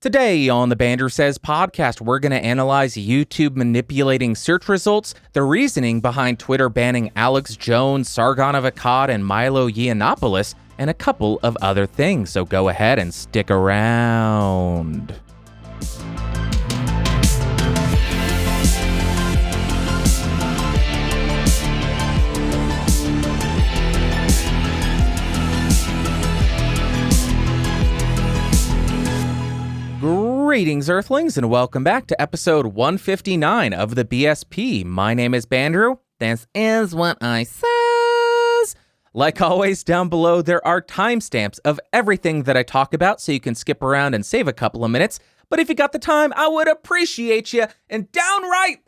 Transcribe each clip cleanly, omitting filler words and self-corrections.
Today on the Bandrew Says podcast, we're going to analyze YouTube manipulating search results, the reasoning behind Twitter banning Alex Jones, Sargon of Akkad, and Milo Yiannopoulos, and a couple of other things. So go ahead and stick around. Greetings, Earthlings, and welcome back to episode 159 of the BSP. My name is Bandrew. This is what I says. Like always, down below, there are timestamps of everything that I talk about, so you can skip around and save a couple of minutes. But if you got the time, I would appreciate you and downright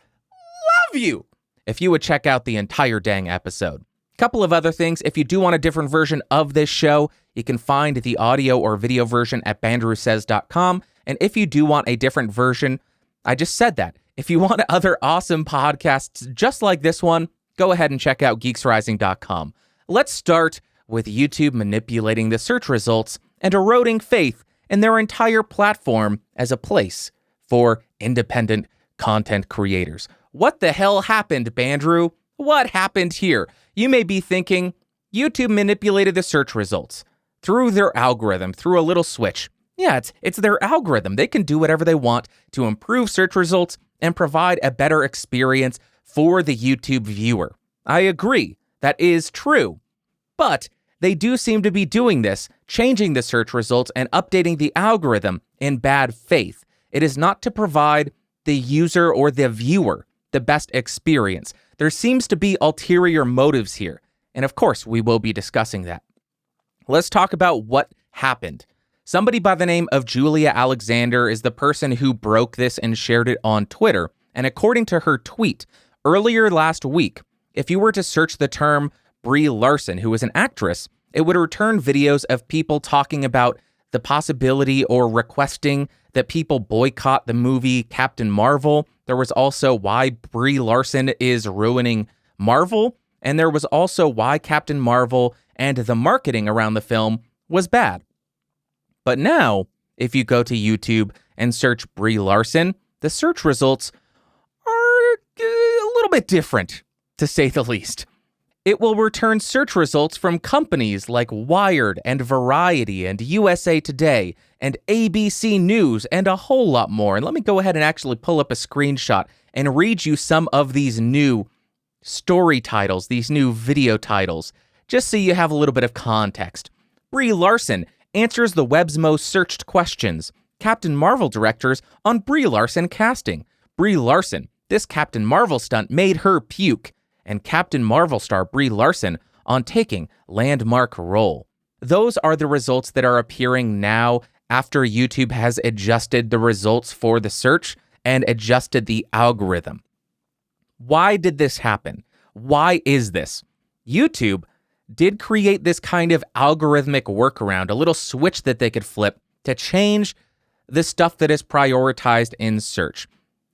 love you if you would check out the entire dang episode. Couple of other things. If you do want a different version of this show, you can find the audio or video version at bandrewsays.com. And if you do want a different version, I just said that. If you want other awesome podcasts just like this one, go ahead and check out geeksrising.com. Let's start with YouTube manipulating the search results and eroding faith in their entire platform as a place for independent content creators. What the hell happened, Bandrew? What happened here? You may be thinking, YouTube manipulated the search results through their algorithm, through a little switch. Yeah, it's their algorithm. They can do whatever they want to improve search results and provide a better experience for the YouTube viewer. I agree. That is true. But they do seem to be doing this, changing the search results and updating the algorithm in bad faith. It is not to provide the user or the viewer the best experience. There seems to be ulterior motives here. And of course, we will be discussing that. Let's talk about what happened. Somebody by the name of Julia Alexander is the person who broke this and shared it on Twitter. And according to her tweet, earlier last week, if you were to search the term Brie Larson, who is an actress, it would return videos of people talking about the possibility or requesting that people boycott the movie Captain Marvel. There was also why Brie Larson is ruining Marvel. And there was also why Captain Marvel and the marketing around the film was bad. But now, if you go to YouTube and search Brie Larson, the search results are a little bit different, to say the least. It will return search results from companies like Wired and Variety and USA Today and ABC News and a whole lot more. And let me go ahead and actually pull up a screenshot and read you some of these new story titles, these new video titles, just so you have a little bit of context. Brie Larson answers the web's most searched questions. Captain Marvel directors on Brie Larson casting. Brie Larson, this Captain Marvel stunt made her puke. And Captain Marvel star Brie Larson on taking landmark role. Those are the results that are appearing now after YouTube has adjusted the results for the search and adjusted the algorithm. Why did this happen? Why is this? YouTube did create this kind of algorithmic workaround, a little switch that they could flip to change the stuff that is prioritized in search.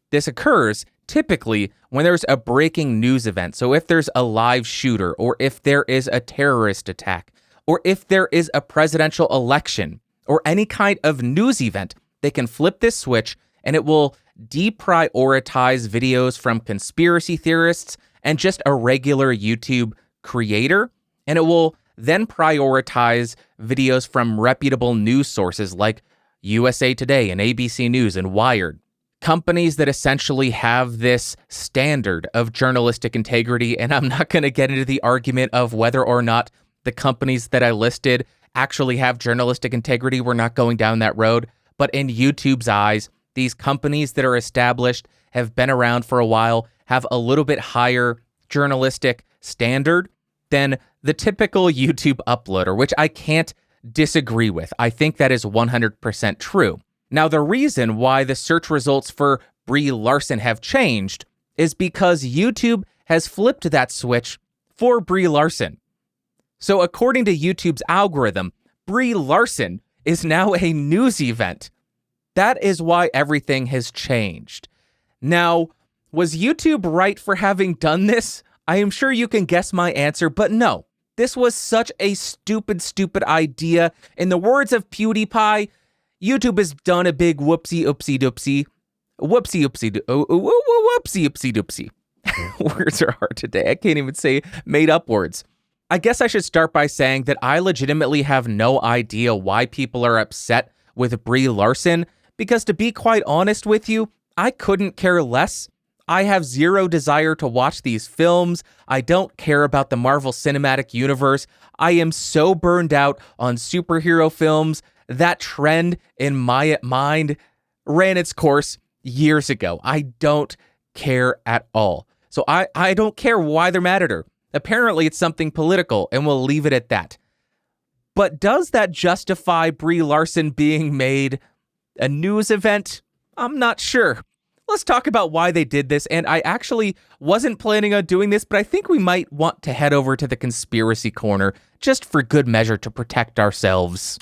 This occurs typically when there's a breaking news event. So if there's a live shooter, or if there is a terrorist attack, or if there is a presidential election, or any kind of news event, they can flip this switch and it will deprioritize videos from conspiracy theorists and just a regular YouTube creator. And it will then prioritize videos from reputable news sources like USA Today and ABC News and Wired. Companies that essentially have this standard of journalistic integrity, and I'm not going to get into the argument of whether or not the companies that I listed actually have journalistic integrity. We're not going down that road. But in YouTube's eyes, these companies that are established, have been around for a while, have a little bit higher journalistic standard than the typical YouTube uploader, which I can't disagree with. I think that is 100% true. Now, the reason why the search results for Brie Larson have changed is because YouTube has flipped that switch for Brie Larson. So according to YouTube's algorithm, Brie Larson is now a news event. That is why everything has changed. Now, was YouTube right for having done this? I am sure you can guess my answer, but no. This was such a stupid idea. In the words of PewDiePie, YouTube has done a big whoopsie oopsie doopsie. Whoopsie oopsie whoopsie oopsie doopsie. Words are hard today. I can't even say made up words. I guess I should start by saying that I legitimately have no idea why people are upset with Brie Larson, because to be quite honest with you, I couldn't care less. I have zero desire to watch these films. I don't care about the Marvel Cinematic Universe. I am so burned out on superhero films. That trend in my mind ran its course years ago. I don't care at all. So I don't care why they're mad at her. Apparently it's something political, and we'll leave it at that. But does that justify Brie Larson being made a news event? I'm not sure. Let's talk about why they did this, and I actually wasn't planning on doing this, but I think we might want to head over to the conspiracy corner just for good measure to protect ourselves.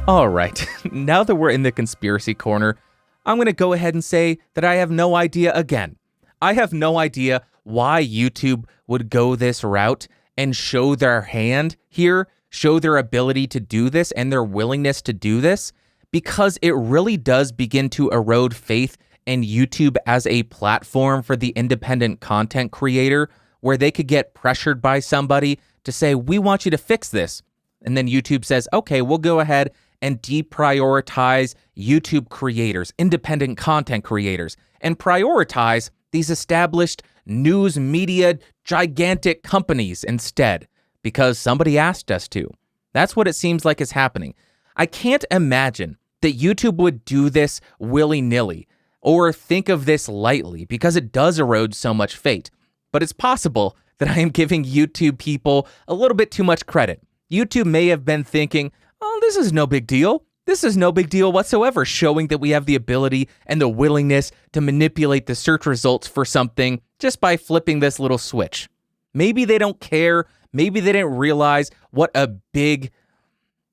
All right, now that we're in the conspiracy corner, I'm going to go ahead and say that I have no idea again. I have no idea why YouTube would go this route and show their hand here, show their ability to do this and their willingness to do this, because it really does begin to erode faith in YouTube as a platform for the independent content creator, where they could get pressured by somebody to say, we want you to fix this. And then YouTube says, okay, we'll go ahead and deprioritize YouTube creators, independent content creators, and prioritize these established news media gigantic companies instead, because somebody asked us to. That's what it seems like is happening. I can't imagine that YouTube would do this willy-nilly or think of this lightly, because it does erode so much faith. But it's possible that I am giving YouTube people a little bit too much credit. YouTube may have been thinking, oh, this is no big deal. This is no big deal whatsoever, showing that we have the ability and the willingness to manipulate the search results for something just by flipping this little switch. Maybe they don't care. Maybe they didn't realize what a big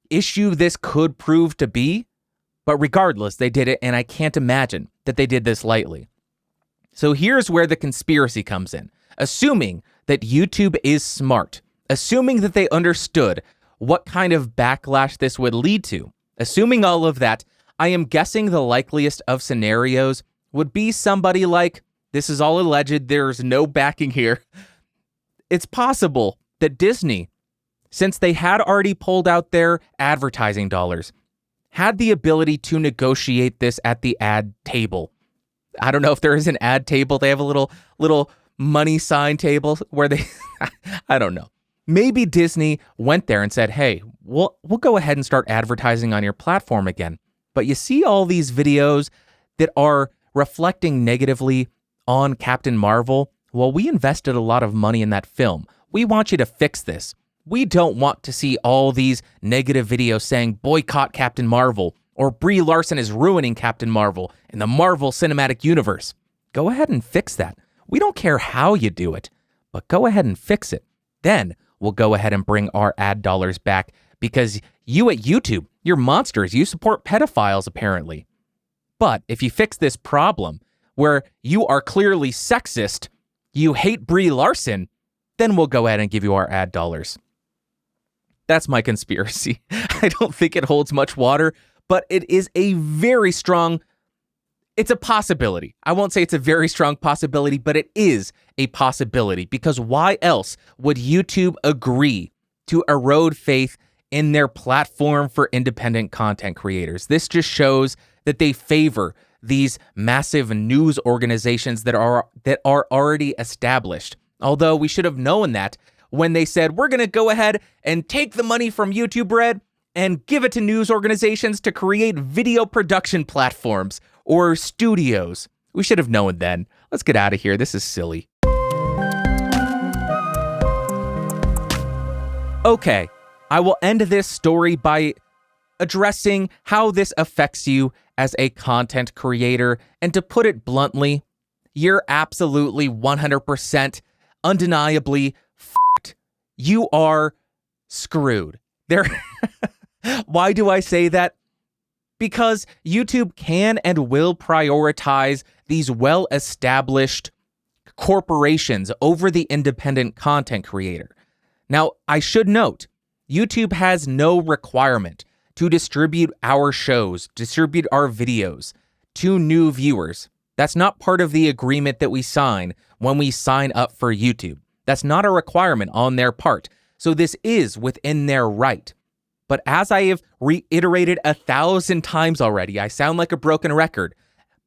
issue this could prove to be. But regardless, they did it, and I can't imagine that they did this lightly. So here's where the conspiracy comes in. Assuming that YouTube is smart, assuming that they understood what kind of backlash this would lead to, assuming all of that, I am guessing the likeliest of scenarios would be somebody like, this is all alleged, there's no backing here. It's possible that Disney, since they had already pulled out their advertising dollars, had the ability to negotiate this at the ad table. I don't know if there is an ad table. They have a little money sign table where they, I don't know. Maybe Disney went there and said, hey, we'll go ahead and start advertising on your platform again. But you see all these videos that are reflecting negatively on Captain Marvel? Well, we invested a lot of money in that film. We want you to fix this. We don't want to see all these negative videos saying boycott Captain Marvel or Brie Larson is ruining Captain Marvel in the Marvel Cinematic Universe. Go ahead and fix that. We don't care how you do it, but go ahead and fix it. Then we'll go ahead and bring our ad dollars back, because you at YouTube, you're monsters. You support pedophiles, apparently. But if you fix this problem where you are clearly sexist, you hate Brie Larson, then we'll go ahead and give you our ad dollars. That's my conspiracy. I don't think it holds much water, but it is a very strong, it's a possibility. I won't say it's a very strong possibility, but it is a possibility, because why else would YouTube agree to erode faith in their platform for independent content creators? This just shows that they favor these massive news organizations that are already established. Although we should have known that when they said, we're going to go ahead and take the money from YouTube Red and give it to news organizations to create video production platforms or studios. We should have known then. Let's get out of here. This is silly. Okay, I will end this story by addressing how this affects you as a content creator. And to put it bluntly, you're absolutely 100% undeniably f***ed. You are screwed. Why do I say that? Because YouTube can and will prioritize these well-established corporations over the independent content creator. Now, I should note, YouTube has no requirement to distribute our shows, distribute our videos to new viewers. That's not part of the agreement that we sign when we sign up for YouTube. That's not a requirement on their part. So this is within their right. But as I have reiterated 1,000 times already, I sound like a broken record.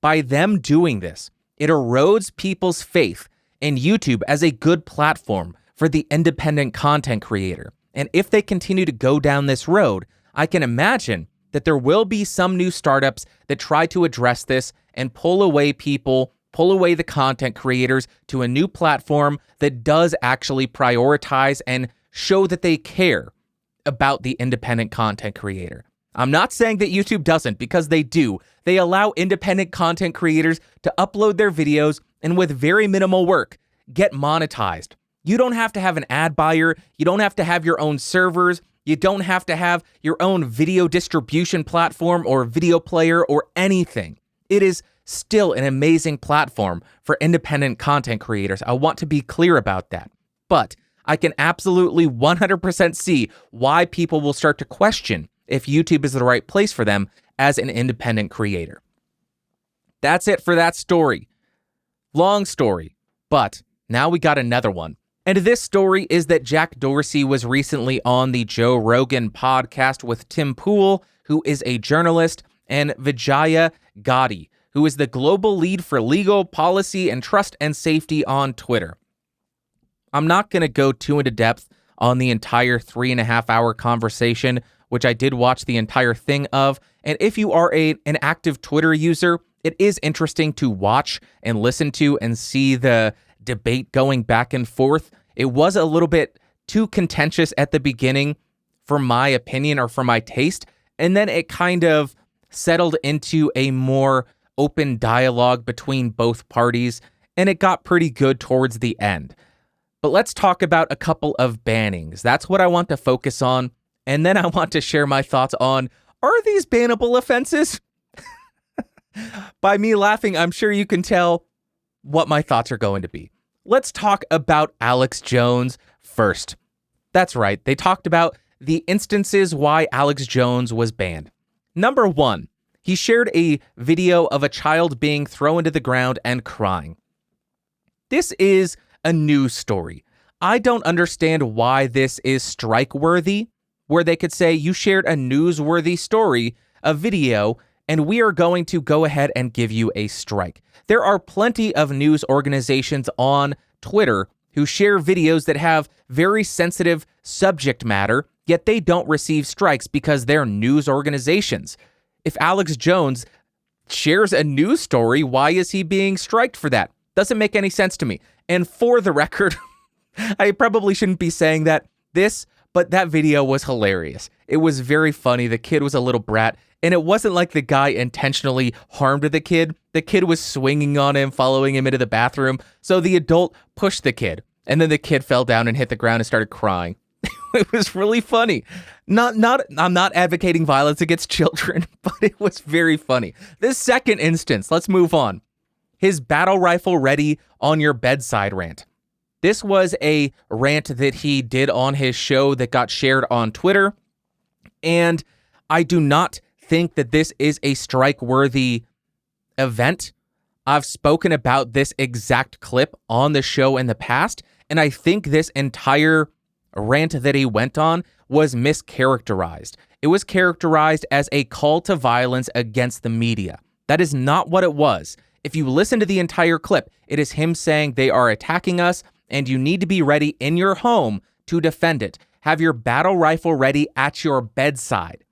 By them doing this, it erodes people's faith in YouTube as a good platform for the independent content creator. And if they continue to go down this road, I can imagine that there will be some new startups that try to address this and pull away people, pull away the content creators to a new platform that does actually prioritize and show that they care about the independent content creator. I'm not saying that YouTube doesn't, because they do. They allow independent content creators to upload their videos and with very minimal work, get monetized. You don't have to have an ad buyer. You don't have to have your own servers. You don't have to have your own video distribution platform or video player or anything. It is still an amazing platform for independent content creators. I want to be clear about that. But I can absolutely 100% see why people will start to question if YouTube is the right place for them as an independent creator. That's it for that story. Long story, but now we got another one. And this story is that Jack Dorsey was recently on the Joe Rogan podcast with Tim Pool, who is a journalist, and Vijaya, Gadde, who is the global lead for legal, policy, and trust and safety on Twitter. I'm not going to go too into depth on the entire 3.5-hour conversation, which I did watch the entire thing of. And if you are an active Twitter user, it is interesting to watch and listen to and see the debate going back and forth. It was a little bit too contentious at the beginning, for my opinion or for my taste. And then it kind of settled into a more open dialogue between both parties, and it got pretty good towards the end. But let's talk about a couple of bannings. That's what I want to focus on. And then I want to share my thoughts on, are these bannable offenses? By me laughing, I'm sure you can tell what my thoughts are going to be. Let's talk about Alex Jones first. That's right. They talked about the instances why Alex Jones was banned. Number 1, he shared a video of a child being thrown into the ground and crying. This is a news story. I don't understand why this is strike-worthy, where they could say you shared a newsworthy story, a video, and we are going to go ahead and give you a strike. There are plenty of news organizations on Twitter who share videos that have very sensitive subject matter, yet they don't receive strikes because they're news organizations. If Alex Jones shares a news story, why is he being striked for that? Doesn't make any sense to me. And for the record, I probably shouldn't be saying but that video was hilarious. It was very funny. The kid was a little brat, and it wasn't like the guy intentionally harmed the kid. The kid was swinging on him, following him into the bathroom. So the adult pushed the kid, and then the kid fell down and hit the ground and started crying. It was really funny. I'm not advocating violence against children, but it was very funny. This second instance, let's move on. His battle rifle ready on your bedside rant. This was a rant that he did on his show that got shared on Twitter, and I do not think that this is a strike-worthy event. I've spoken about this exact clip on the show in the past, and I think this entire rant that he went on was mischaracterized. It was characterized as a call to violence against the media. That is not what it was. If you listen to the entire clip, it is him saying they are attacking us, and you need to be ready in your home to defend it. Have your battle rifle ready at your bedside.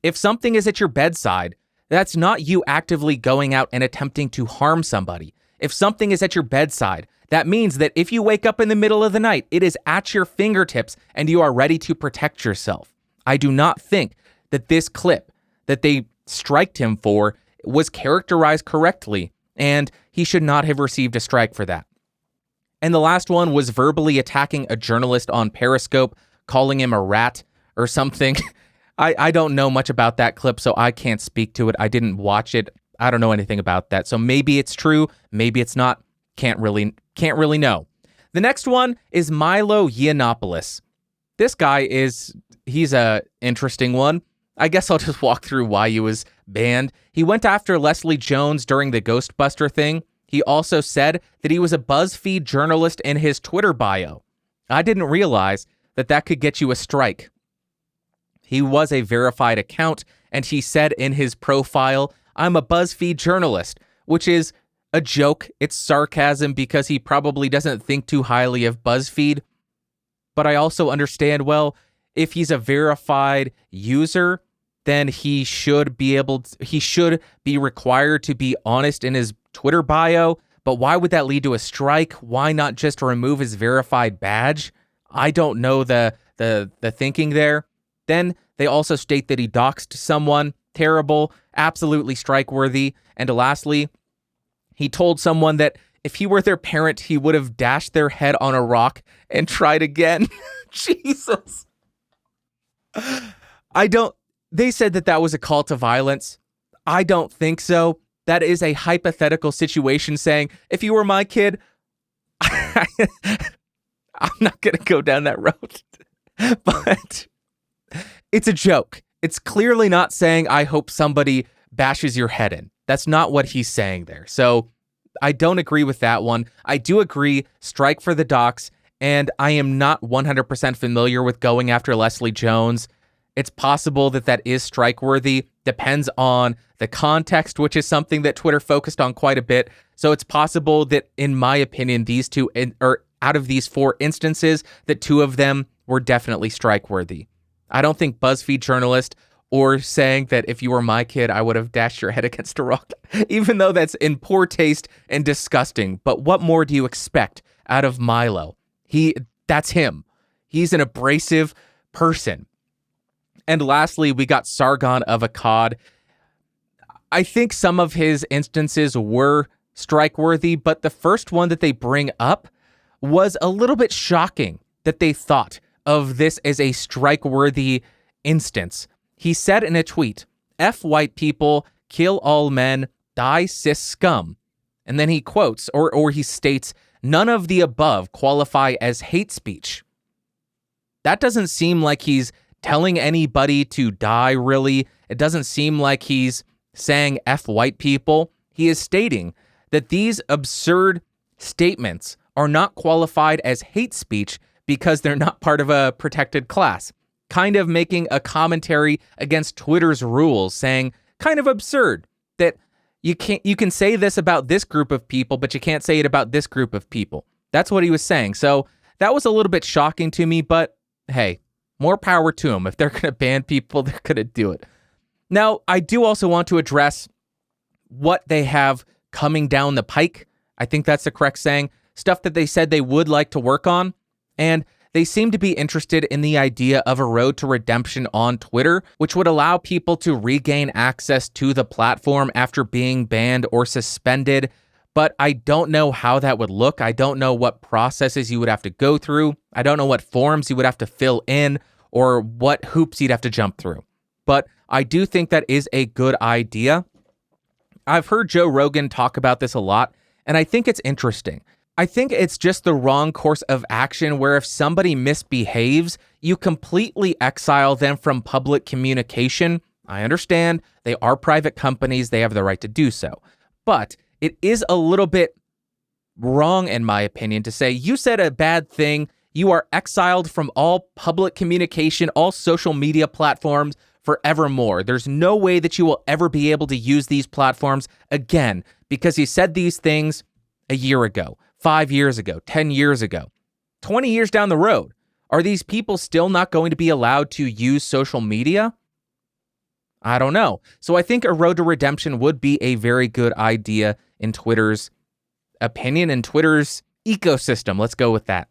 If something is at your bedside, that's not you actively going out and attempting to harm somebody. If something is at your bedside, that means that if you wake up in the middle of the night, it is at your fingertips and you are ready to protect yourself. I do not think that this clip that they striked him for was characterized correctly, and he should not have received a strike for that. And the last one was verbally attacking a journalist on Periscope, calling him a rat or something. I don't know much about that clip, so I can't speak to it. I didn't watch it. I don't know anything about that. So maybe it's true, maybe it's not. Can't really know. The next one is Milo Yiannopoulos. This guy he's a interesting one. I guess I'll just walk through why he was banned. He went after Leslie Jones during the Ghostbuster thing. He also said that he was a BuzzFeed journalist in his Twitter bio. I didn't realize that could get you a strike. He was a verified account, and he said in his profile, "I'm a BuzzFeed journalist," which is a joke. It's sarcasm because he probably doesn't think too highly of BuzzFeed. But I also understand, well, if he's a verified user, then he should be required to be honest in his Twitter bio. But why would that lead to a strike? Why not just remove his verified badge? I don't know the thinking there. Then they also state that he doxed someone. Terrible, absolutely strike-worthy. And lastly, he told someone that if he were their parent, he would have dashed their head on a rock and tried again. Jesus. They said that was a call to violence. I don't think so. That is a hypothetical situation saying, if you were my kid, I'm not going to go down that road. But it's a joke. It's clearly not saying, I hope somebody bashes your head in. That's not what he's saying there. So I don't agree with that one. I do agree, strike for the docs, and I am not 100% familiar with going after Leslie Jones. It's possible that is strike-worthy. Depends on the context, which is something that Twitter focused on quite a bit. So it's possible that, in my opinion, these two, or out of these 4 instances, that 2 of them were definitely strike-worthy. I don't think BuzzFeed journalist or saying that if you were my kid, I would have dashed your head against a rock, even though that's in poor taste and disgusting. But what more do you expect out of Milo? That's him. He's an abrasive person. And lastly, we got Sargon of Akkad. I think some of his instances were strike-worthy, but the first one that they bring up was a little bit shocking that they thought of this as a strike-worthy instance. He said in a tweet, "F white people, kill all men, die cis scum." And then he quotes, or he states, "None of the above qualify as hate speech." That doesn't seem like he's telling anybody to die, really. It doesn't seem like he's saying F white people. He is stating that these absurd statements are not qualified as hate speech because they're not part of a protected class. Kind of making a commentary against Twitter's rules, saying kind of absurd that you can say this about this group of people, but you can't say it about this group of people. That's what he was saying. So that was a little bit shocking to me, but hey, more power to them. If they're going to ban people, they're going to do it. Now, I do also want to address what they have coming down the pike. I think that's the correct saying. Stuff that they said they would like to work on. And they seem to be interested in the idea of a road to redemption on Twitter, which would allow people to regain access to the platform after being banned or suspended. But I don't know how that would look. I don't know what processes you would have to go through. I don't know what forms you would have to fill in or what hoops you'd have to jump through. But I do think that is a good idea. I've heard Joe Rogan talk about this a lot, and I think it's interesting. I think it's just the wrong course of action where if somebody misbehaves, you completely exile them from public communication. I understand they are private companies. They have the right to do so. But it is a little bit wrong, in my opinion, to say you said a bad thing. You are exiled from all public communication, all social media platforms forevermore. There's no way that you will ever be able to use these platforms again because you said these things a year ago, 5 years ago, 10 years ago, 20 years down the road. Are these people still not going to be allowed to use social media? I don't know. So I think a road to redemption would be a very good idea in Twitter's opinion and Twitter's ecosystem. Let's go with that.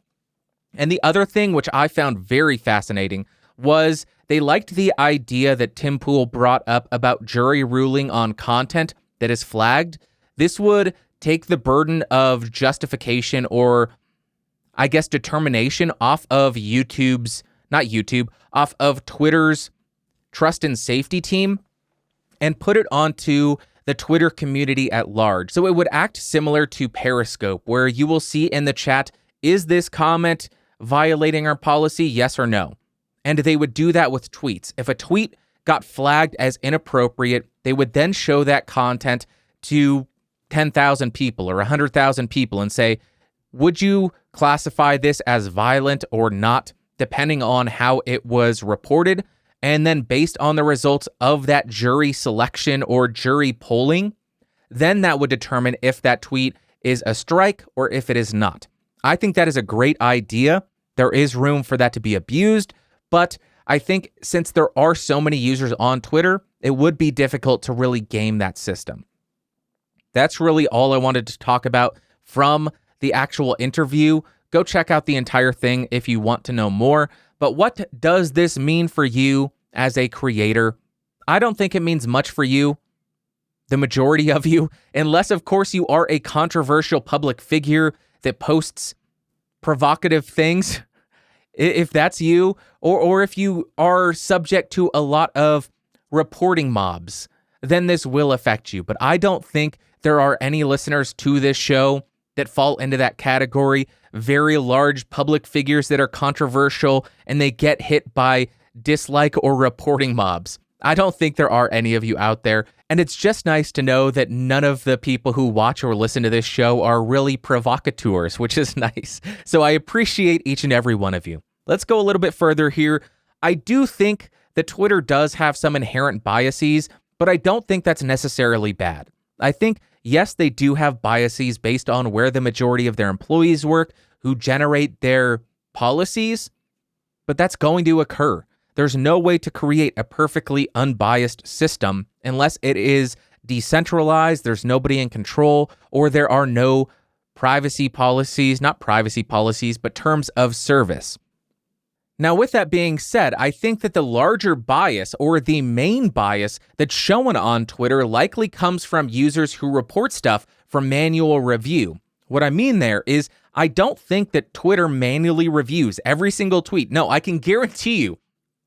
And the other thing which I found very fascinating was they liked the idea that Tim Pool brought up about jury ruling on content that is flagged. This would take the burden of justification or, I guess, determination off of off of Twitter's trust and safety team and put it onto the Twitter community at large. So it would act similar to Periscope, where you will see in the chat, is this comment violating our policy? Yes or no. And they would do that with tweets. If a tweet got flagged as inappropriate, they would then show that content to 10,000 people or 100,000 people and say, would you classify this as violent or not, depending on how it was reported? And then based on the results of that jury selection or jury polling, then that would determine if that tweet is a strike or if it is not. I think that is a great idea. There is room for that to be abused, but I think since there are so many users on Twitter, it would be difficult to really game that system. That's really all I wanted to talk about from the actual interview. Go check out the entire thing if you want to know more. But what does this mean for you as a creator? I don't think it means much for you, the majority of you, unless, of course, you are a controversial public figure that posts provocative things. If that's you, or if you are subject to a lot of reporting mobs, then this will affect you. But I don't think there are any listeners to this show that fall into that category. Very large public figures that are controversial and they get hit by dislike or reporting mobs. I don't think there are any of you out there. And it's just nice to know that none of the people who watch or listen to this show are really provocateurs, which is nice. So I appreciate each and every one of you. Let's go a little bit further here. I do think that Twitter does have some inherent biases, but I don't think that's necessarily bad. I think, yes, they do have biases based on where the majority of their employees work, who generate their policies, but that's going to occur. There's no way to create a perfectly unbiased system unless it is decentralized, there's nobody in control, or there are no privacy policies, not privacy policies, but terms of service. Now, with that being said, I think that the larger bias or the main bias that's shown on Twitter likely comes from users who report stuff from manual review. What I mean there is I don't think that Twitter manually reviews every single tweet. No, I can guarantee you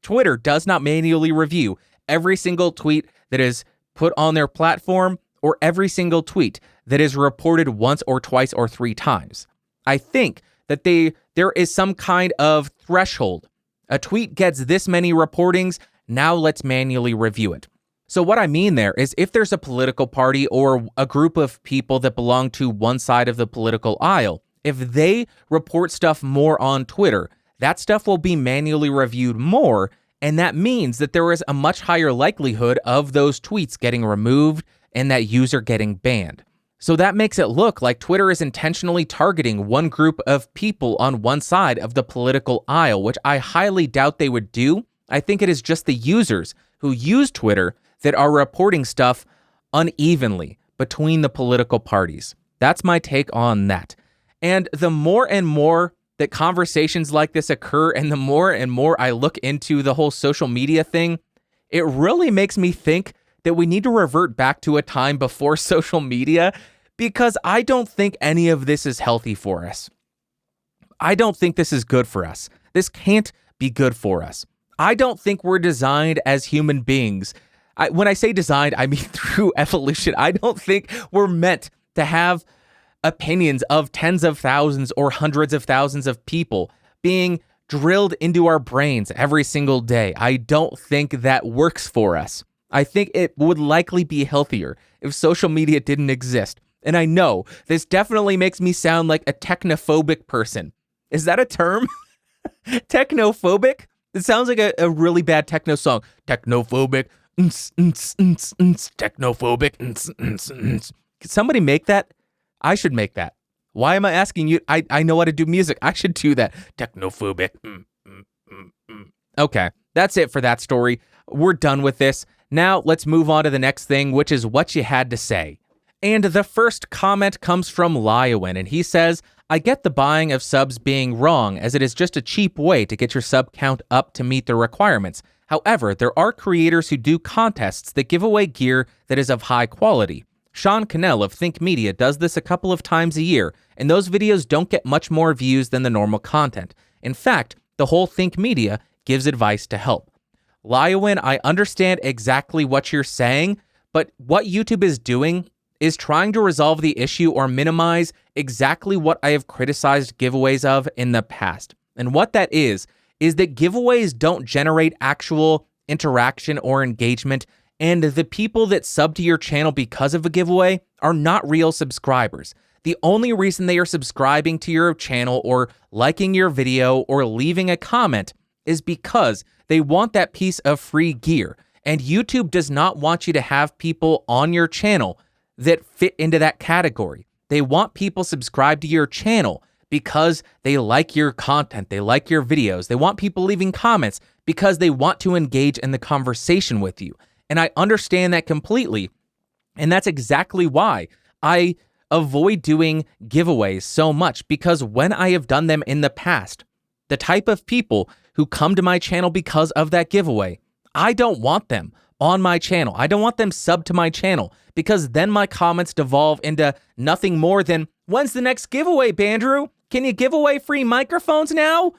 Twitter does not manually review every single tweet that is put on their platform or every single tweet that is reported once or twice or three times. I think that there is some kind of threshold. A tweet gets this many reportings, now let's manually review it. So what I mean there is if there's a political party or a group of people that belong to one side of the political aisle, if they report stuff more on Twitter, that stuff will be manually reviewed more, and that means that there is a much higher likelihood of those tweets getting removed and that user getting banned. So that makes it look like Twitter is intentionally targeting one group of people on one side of the political aisle, which I highly doubt they would do. I think it is just the users who use Twitter that are reporting stuff unevenly between the political parties. That's my take on that. And the more and more that conversations like this occur and the more I look into the whole social media thing, it really makes me think that we need to revert back to a time before social media, because I don't think any of this is healthy for us. I don't think this is good for us. This can't be good for us. I don't think we're designed as human beings. When I say designed, I mean through evolution. I don't think we're meant to have opinions of tens of thousands or hundreds of thousands of people being drilled into our brains every single day. I don't think that works for us. I think it would likely be healthier if social media didn't exist. And I know this definitely makes me sound like a technophobic person. Is that a term? Technophobic? It sounds like a really bad techno song. Technophobic. Technophobic. Can somebody make that? I should make that. Why am I asking you? I know how to do music. I should do that. Technophobic. Okay, that's it for that story. We're done with this. Now let's move on to the next thing, which is what you had to say. And the first comment comes from Lyowen, and he says, I get the buying of subs being wrong, as it is just a cheap way to get your sub count up to meet the requirements. However, there are creators who do contests that give away gear that is of high quality. Sean Cannell of Think Media does this a couple of times a year, and those videos don't get much more views than the normal content. In fact, the whole Think Media gives advice to help. Lyowen, I understand exactly what you're saying, but what YouTube is doing is trying to resolve the issue or minimize exactly what I have criticized giveaways of in the past. And what that is is that giveaways don't generate actual interaction or engagement, and the people that sub to your channel because of a giveaway are not real subscribers. The only reason they are subscribing to your channel or liking your video or leaving a comment is because they want that piece of free gear. And YouTube does not want you to have people on your channel that fit into that category. They want people subscribed to your channel because they like your content, they like your videos. They want people leaving comments because they want to engage in the conversation with you. And I understand that completely. And that's exactly why I avoid doing giveaways so much, because when I have done them in the past, the type of people who come to my channel because of that giveaway, I don't want them on my channel. I don't want them subbed to my channel, because then my comments devolve into nothing more than, when's the next giveaway, Bandrew? Can you give away free microphones now?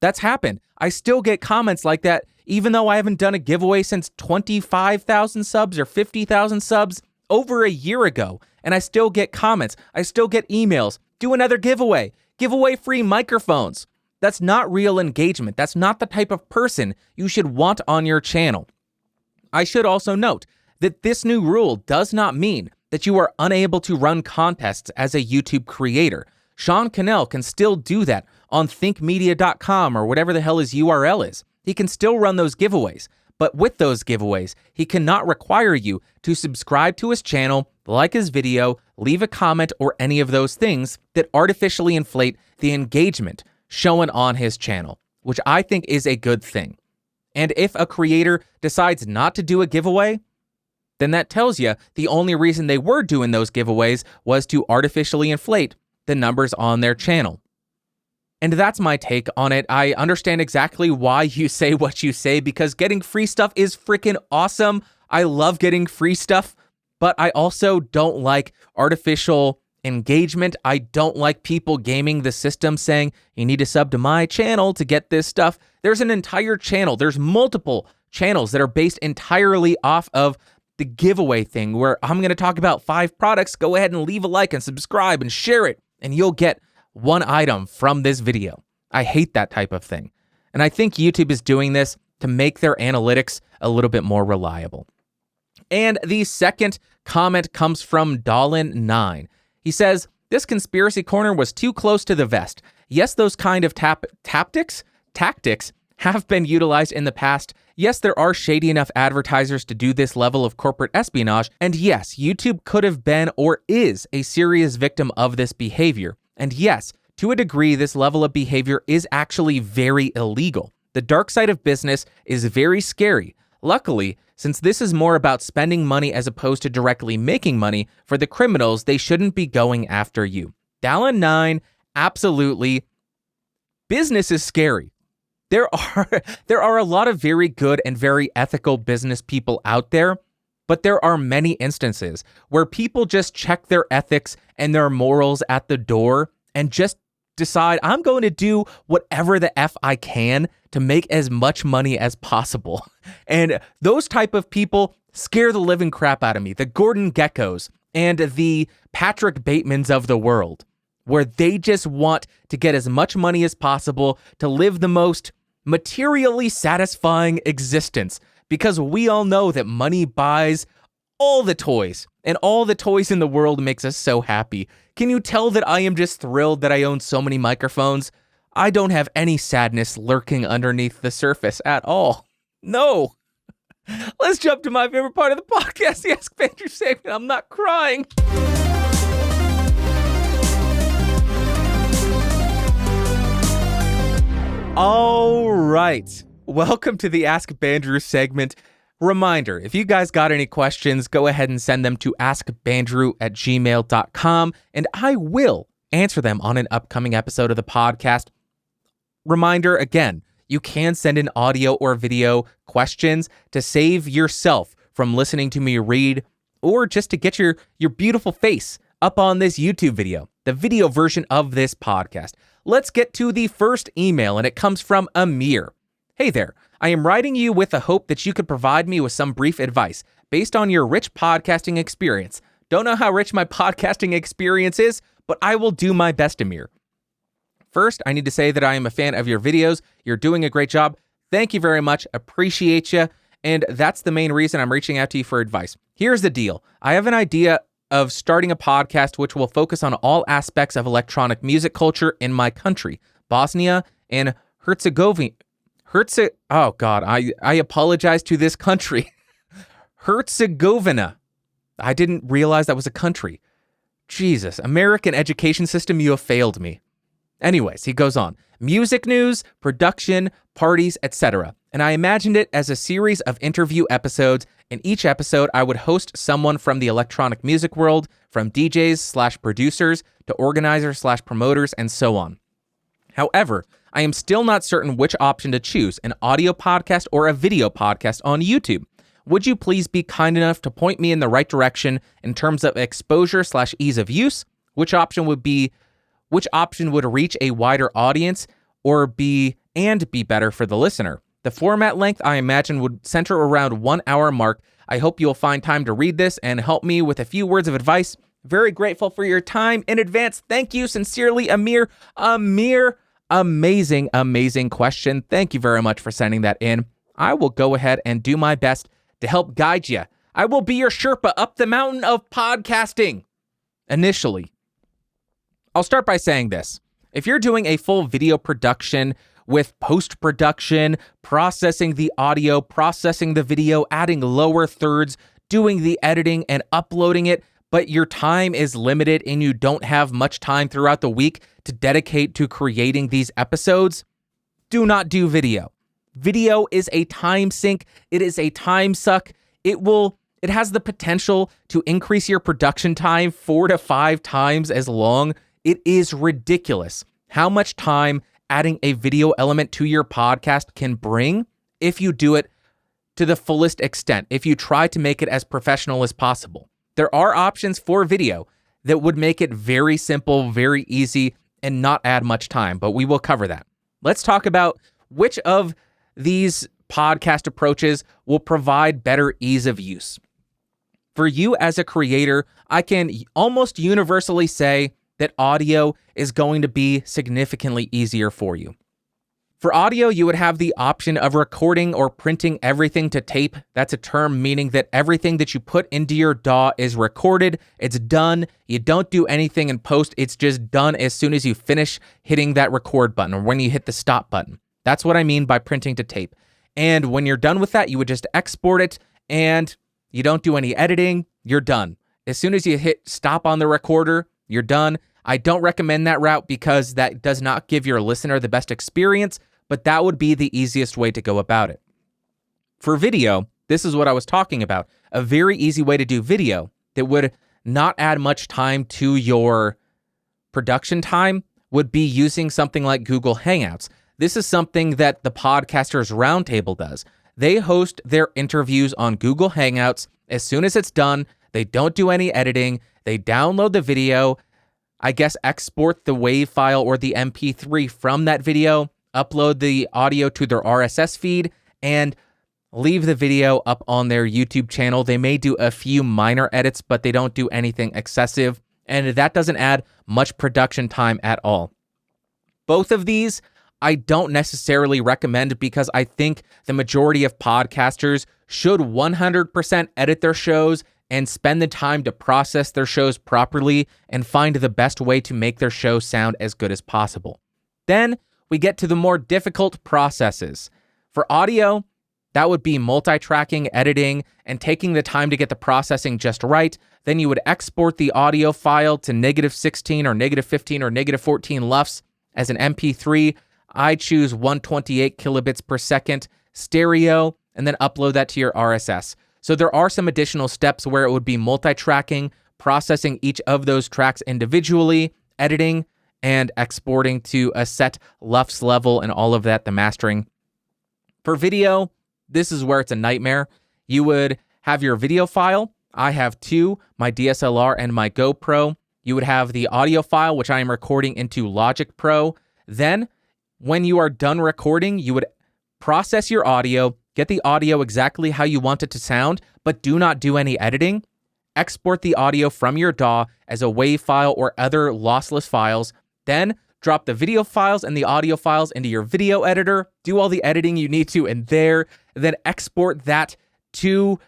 That's happened. I still get comments like that, even though I haven't done a giveaway since 25,000 subs or 50,000 subs over a year ago. And I still get comments. I still get emails. Do another giveaway. Give away free microphones. That's not real engagement. That's not the type of person you should want on your channel. I should also note that this new rule does not mean that you are unable to run contests as a YouTube creator. Sean Cannell can still do that on thinkmedia.com or whatever the hell his URL is. He can still run those giveaways, but with those giveaways, he cannot require you to subscribe to his channel, like his video, leave a comment, or any of those things that artificially inflate the engagement shown on his channel, which I think is a good thing. And if a creator decides not to do a giveaway, then that tells you the only reason they were doing those giveaways was to artificially inflate the numbers on their channel. And that's my take on it. I understand exactly why you say what you say, because getting free stuff is freaking awesome. I love getting free stuff, but I also don't like artificial engagement. I don't like people gaming the system saying, you need to sub to my channel to get this stuff. There's an entire channel. There's multiple channels that are based entirely off of the giveaway thing, where I'm going to talk about 5 products. Go ahead and leave a like and subscribe and share it, and you'll get one item from this video. I hate that type of thing. And I think YouTube is doing this to make their analytics a little bit more reliable. And the second comment comes from Dolan9. He says, this conspiracy corner was too close to the vest. Yes, those kind of tactics have been utilized in the past. Yes, there are shady enough advertisers to do this level of corporate espionage. And yes, YouTube could have been or is a serious victim of this behavior. And yes, to a degree, this level of behavior is actually very illegal. The dark side of business is very scary. Luckily, since this is more about spending money as opposed to directly making money, for the criminals, they shouldn't be going after you. Dallin9, absolutely. Business is scary. There are a lot of very good and very ethical business people out there, but there are many instances where people just check their ethics and their morals at the door and just decide, I'm going to do whatever the F I can to make as much money as possible. And those type of people scare the living crap out of me. The Gordon Geckos and the Patrick Batemans of the world, where they just want to get as much money as possible to live the most materially satisfying existence, because we all know that money buys all the toys, and all the toys in the world makes us so happy. Can you tell that I am just thrilled that I own so many microphones? I don't have any sadness lurking underneath the surface at all. No. Let's jump to my favorite part of the podcast, the Ask Bandrew segment. I'm not crying. All right. Welcome to the Ask Bandrew segment. Reminder, if you guys got any questions, go ahead and send them to askbandrew@gmail.com, and I will answer them on an upcoming episode of the podcast. Reminder, again, you can send in audio or video questions to save yourself from listening to me read, or just to get your beautiful face up on this YouTube video, the video version of this podcast. Let's get to the first email, and it comes from Amir. Hey there, I am writing you with the hope that you could provide me with some brief advice based on your rich podcasting experience. Don't know how rich my podcasting experience is, but I will do my best, Amir. First, I need to say that I am a fan of your videos. You're doing a great job. Thank you very much. Appreciate you. And that's the main reason I'm reaching out to you for advice. Here's the deal. I have an idea of starting a podcast which will focus on all aspects of electronic music culture in my country, Bosnia and Herzegovina. Oh God, I apologize to this country. Herzegovina. I didn't realize that was a country. Jesus, American education system, you have failed me. Anyways, he goes on. Music news, production, parties, etc. And I imagined it as a series of interview episodes. In each episode, I would host someone from the electronic music world, from DJs/producers to organizers/promoters, and so on. However, I am still not certain which option to choose, an audio podcast or a video podcast on YouTube. Would you please be kind enough to point me in the right direction in terms of exposure/ease of use? Which option would reach a wider audience or be better for the listener? The format length, I imagine, would center around 1 hour mark. I hope you'll find time to read this and help me with a few words of advice. Very grateful for your time in advance. Thank you. Sincerely, Amir. Amir, amazing question. Thank you very much for sending that in. I will go ahead and do my best to help guide you. I will be your Sherpa up the mountain of podcasting. Initially, I'll start by saying this. If you're doing a full video production with post-production, processing the audio, processing the video, adding lower thirds, doing the editing and uploading it, but your time is limited and you don't have much time throughout the week to dedicate to creating these episodes, do not do video. Video is a time sink. It is a time suck. It has the potential to increase your production time 4 to 5 times as long. It is ridiculous how much time adding a video element to your podcast can bring if you do it to the fullest extent, if you try to make it as professional as possible. There are options for video that would make it very simple, very easy, and not add much time, but we will cover that. Let's talk about which of these podcast approaches will provide better ease of use. For you as a creator, I can almost universally say that audio is going to be significantly easier for you. For audio, you would have the option of recording or printing everything to tape. That's a term meaning that everything that you put into your DAW is recorded, it's done, you don't do anything in post, it's just done as soon as you finish hitting that record button or when you hit the stop button. That's what I mean by printing to tape. And when you're done with that, you would just export it and you don't do any editing, you're done. As soon as you hit stop on the recorder, you're done. I don't recommend that route because that does not give your listener the best experience, but that would be the easiest way to go about it. For video, this is what I was talking about. A very easy way to do video that would not add much time to your production time would be using something like Google Hangouts. This is something that the Podcasters Roundtable does. They host their interviews on Google Hangouts. As soon as it's done, they don't do any editing. They download the video, I guess export the WAV file or the MP3 from that video, upload the audio to their RSS feed, and leave the video up on their YouTube channel. They may do a few minor edits, but they don't do anything excessive, and that doesn't add much production time at all. Both of these, I don't necessarily recommend because I think the majority of podcasters should 100% edit their shows and spend the time to process their shows properly and find the best way to make their show sound as good as possible. Then we get to the more difficult processes. For audio, that would be multi-tracking, editing, and taking the time to get the processing just right. Then you would export the audio file to -16 or -15 or -14 LUFS as an MP3. I choose 128 kilobits per second stereo, and then upload that to your RSS. So there are some additional steps where it would be multi-tracking, processing each of those tracks individually, editing, and exporting to a set LUFS level and all of that, the mastering. For video, this is where it's a nightmare. You would have your video file. I have two, my DSLR and my GoPro. You would have the audio file, which I am recording into Logic Pro. Then, when you are done recording, you would process your audio, get the audio exactly how you want it to sound, but do not do any editing. Export the audio from your DAW as a WAV file or other lossless files. Then drop the video files and the audio files into your video editor, do all the editing you need to in there, then export that to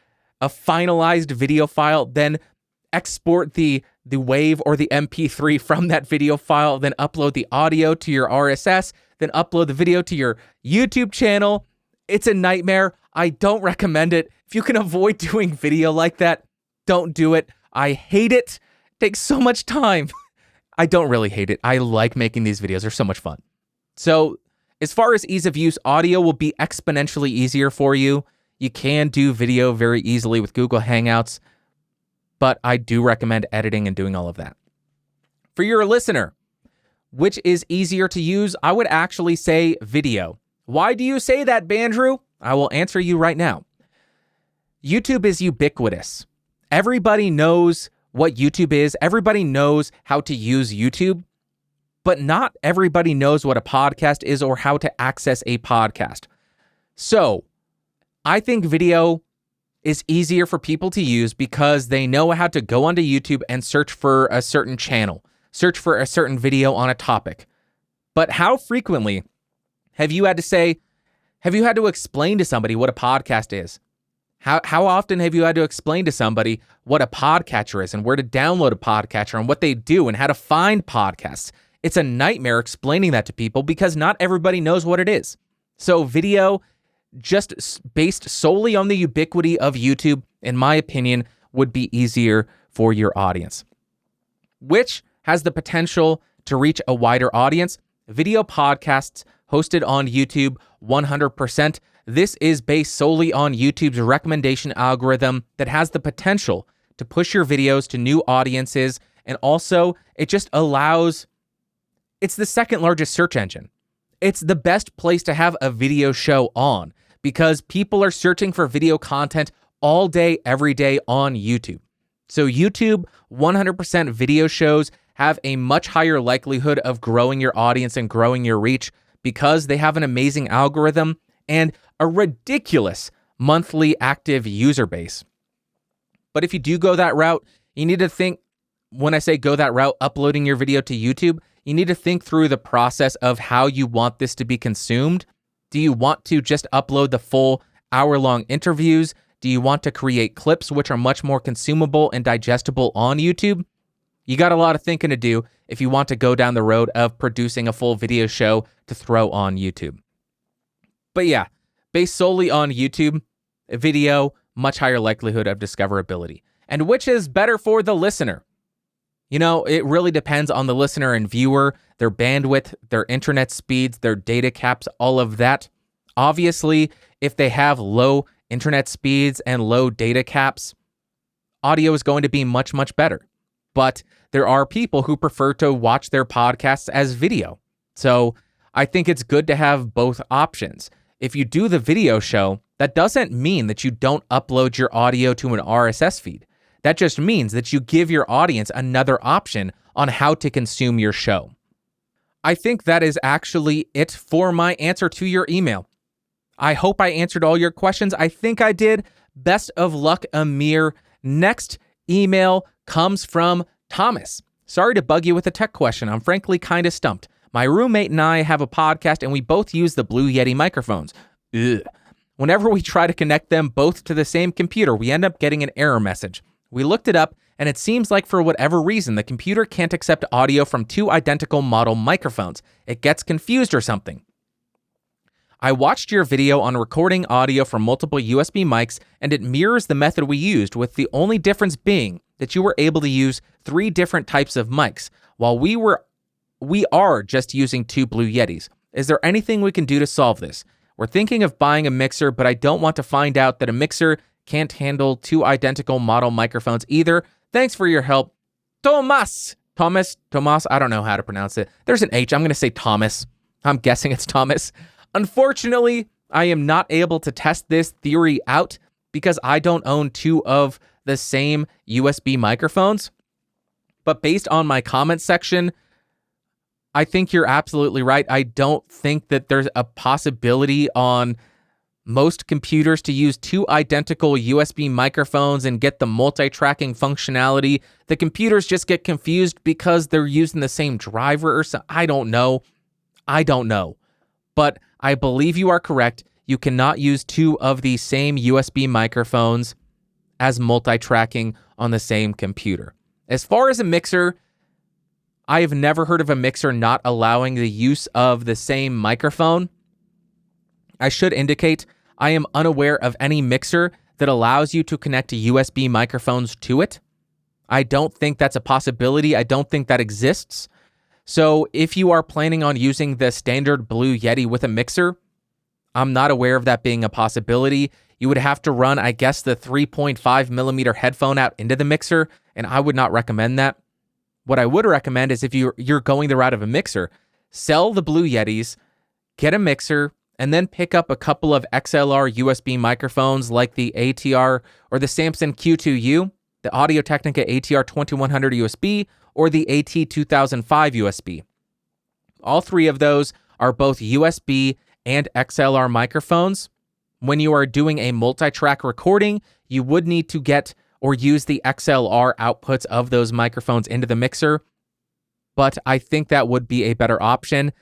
a finalized video file, then export the WAV or the MP3 from that video file, then upload the audio to your RSS, then upload the video to your YouTube channel. It's a nightmare. I don't recommend it. If you can avoid doing video like that, don't do it. I hate it. It takes so much time. I don't really hate it. I like making these videos. They're so much fun. So as far as ease of use, audio will be exponentially easier for you. You can do video very easily with Google Hangouts, but I do recommend editing and doing all of that. For your listener, which is easier to use? I would actually say video. Why do you say that, Bandrew? I will answer you right now. YouTube is ubiquitous. Everybody knows what YouTube is. Everybody knows how to use YouTube, but not everybody knows what a podcast is or how to access a podcast. So I think video is easier for people to use because they know how to go onto YouTube and search for a certain channel, search for a certain video on a topic. But how frequently have you had to explain to somebody what a podcast is? How often have you had to explain to somebody what a podcatcher is and where to download a podcatcher and what they do and how to find podcasts? It's a nightmare explaining that to people because not everybody knows what it is. So video, just based solely on the ubiquity of YouTube, in my opinion, would be easier for your audience. Which has the potential to reach a wider audience? Video podcasts hosted on YouTube, 100%. This is based solely on YouTube's recommendation algorithm that has the potential to push your videos to new audiences. And also, it just allows, it's the second largest search engine. It's the best place to have a video show on because people are searching for video content all day, every day on YouTube. So YouTube, 100% video shows have a much higher likelihood of growing your audience and growing your reach because they have an amazing algorithm and a ridiculous monthly active user base. But if you do go that route, you need to think, when I say go that route, uploading your video to YouTube, you need to think through the process of how you want this to be consumed. Do you want to just upload the full hour-long interviews? Do you want to create clips which are much more consumable and digestible on YouTube? You got a lot of thinking to do if you want to go down the road of producing a full video show to throw on YouTube. But yeah, based solely on YouTube, video, much higher likelihood of discoverability. And which is better for the listener? You know, it really depends on the listener and viewer, their bandwidth, their internet speeds, their data caps, all of that. Obviously, if they have low internet speeds and low data caps, audio is going to be much, much better. But there are people who prefer to watch their podcasts as video. So I think it's good to have both options. If you do the video show, that doesn't mean that you don't upload your audio to an RSS feed. That just means that you give your audience another option on how to consume your show. I think that is actually it for my answer to your email. I hope I answered all your questions. I think I did. Best of luck, Amir. Next email comes from Thomas. Sorry to bug you with a tech question. I'm frankly kind of stumped. My roommate and I have a podcast and we both use the Blue Yeti microphones. Ugh. Whenever we try to connect them both to the same computer, we end up getting an error message. We looked it up and it seems like for whatever reason, the computer can't accept audio from two identical model microphones. It gets confused or something. I watched your video on recording audio from multiple USB mics and it mirrors the method we used, with the only difference being that you were able to use 3 different types of mics, while we are just using 2 Blue Yetis. Is there anything we can do to solve this? We're thinking of buying a mixer, but I don't want to find out that a mixer can't handle 2 identical model microphones either. Thanks for your help. Thomas, I don't know how to pronounce it. There's an H. I'm going to say Thomas. I'm guessing it's Thomas. Unfortunately, I am not able to test this theory out because I don't own 2 of the same USB microphones. But based on my comment section, I think you're absolutely right. I don't think that there's a possibility on most computers to use two identical USB microphones and get the multi-tracking functionality. The computers just get confused because they're using the same driver or something. I don't know. But I believe you are correct. You cannot use two of the same USB microphones as multi-tracking on the same computer. As far as a mixer, I have never heard of a mixer not allowing the use of the same microphone. I should indicate I am unaware of any mixer that allows you to connect USB microphones to it. I don't think that's a possibility. I don't think that exists. So if you are planning on using the standard Blue Yeti with a mixer, I'm not aware of that being a possibility. You would have to run, I guess, the 3.5 millimeter headphone out into the mixer, and I would not recommend that. What I would recommend is if you're going the route of a mixer, sell the Blue Yetis, get a mixer, and then pick up a couple of XLR USB microphones like the ATR or the Samson Q2U, the Audio-Technica ATR 2100 USB, or the AT2005 USB. All three of those are both USB and XLR microphones. When you are doing a multi-track recording, you would need to get or use the XLR outputs of those microphones into the mixer, but I think that would be a better option.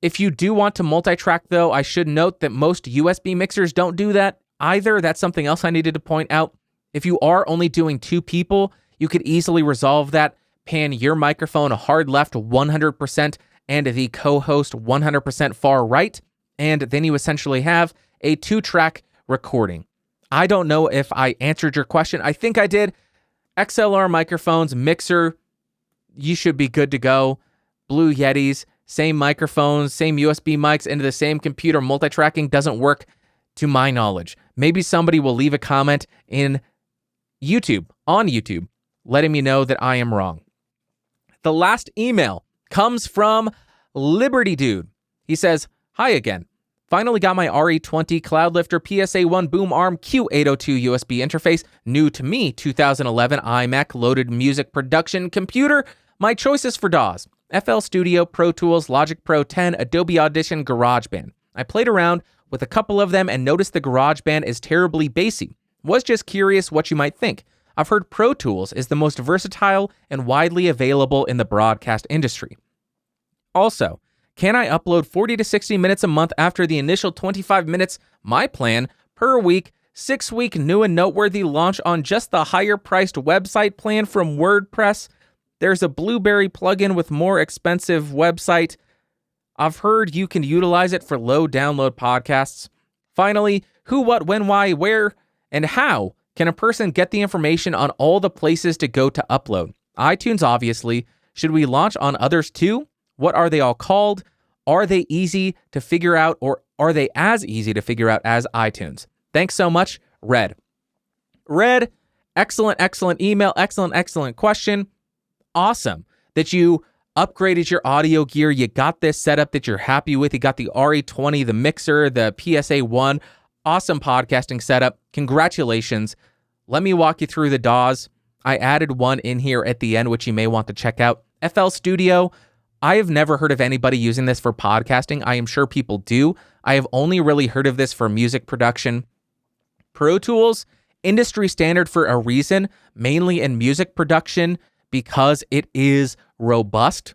If you do want to multi-track, though, I should note that most USB mixers don't do that either. That's something else I needed to point out. If you are only doing two people, you could easily resolve that. Pan your microphone hard left 100% and the co-host 100% far right, and then you essentially have a two-track recording. I don't know if I answered your question. I think I did. XLR microphones, mixer, you should be good to go. Blue Yetis, same microphones, same USB mics into the same computer. Multi-tracking doesn't work to my knowledge. Maybe somebody will leave a comment on YouTube, letting me know that I am wrong. The last email comes from Liberty Dude. He says, "Hi again. Finally got my RE20 Cloudlifter PSA1 Boom Arm Q802 USB interface. New to me, 2011 iMac loaded music production computer. My choices for DAWs: FL Studio, Pro Tools, Logic Pro 10, Adobe Audition, GarageBand. I played around with a couple of them and noticed the GarageBand is terribly bassy. Was just curious what you might think. I've heard Pro Tools is the most versatile and widely available in the broadcast industry. Also, can I upload 40 to 60 minutes a month after the initial 25 minutes, my plan, per week, 6-week new and noteworthy launch on just the higher-priced website plan from WordPress? There's a Blueberry plugin with more expensive website. I've heard you can utilize it for low download podcasts. Finally, who, what, when, why, where, and how can a person get the information on all the places to go to upload? iTunes, obviously. Should we launch on others too? What are they all called? Are they easy to figure out, or are they as easy to figure out as iTunes? Thanks so much, Red. Red, excellent email, excellent question. Awesome that you upgraded your audio gear. You got this setup that you're happy with. You got the RE20, the mixer, the PSA1. Awesome podcasting setup. Congratulations. Let me walk you through the DAWs. I added one in here at the end, which you may want to check out. FL Studio. I have never heard of anybody using this for podcasting. I am sure people do. I have only really heard of this for music production. Pro Tools, industry standard for a reason, mainly in music production, because it is robust,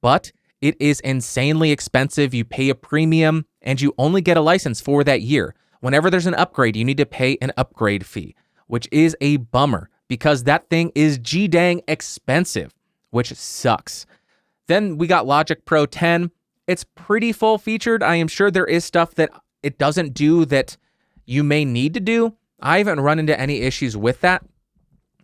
but it is insanely expensive. You pay a premium and you only get a license for that year. Whenever there's an upgrade, you need to pay an upgrade fee, which is a bummer because that thing is G-dang expensive, which sucks. Then we got Logic Pro 10. It's pretty full-featured. I am sure there is stuff that it doesn't do that you may need to do. I haven't run into any issues with that.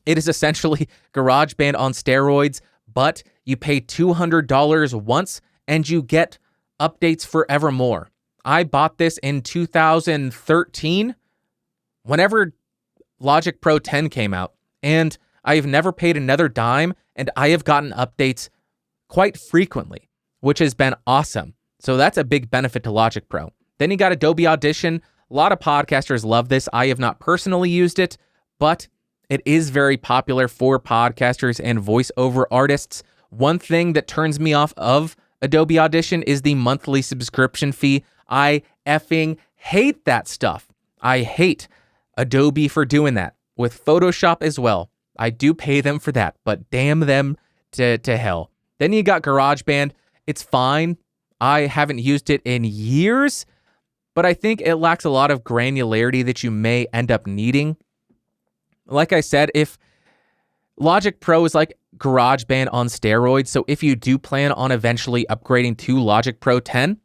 It is essentially GarageBand on steroids, but you pay $200 once and you get updates forevermore. I bought this in 2013, whenever Logic Pro 10 came out, and I have never paid another dime, and I have gotten updates quite frequently, which has been awesome. So that's a big benefit to Logic Pro. Then you got Adobe Audition. A lot of podcasters love this. I have not personally used it, but it is very popular for podcasters and voiceover artists. One thing that turns me off of Adobe Audition is the monthly subscription fee. I effing hate that stuff. I hate Adobe for doing that. With Photoshop as well. I do pay them for that, but damn them to hell. Then you got GarageBand. It's fine. I haven't used it in years, but I think it lacks a lot of granularity that you may end up needing. Like I said, if Logic Pro is like GarageBand on steroids, so if you do plan on eventually upgrading to Logic Pro 10,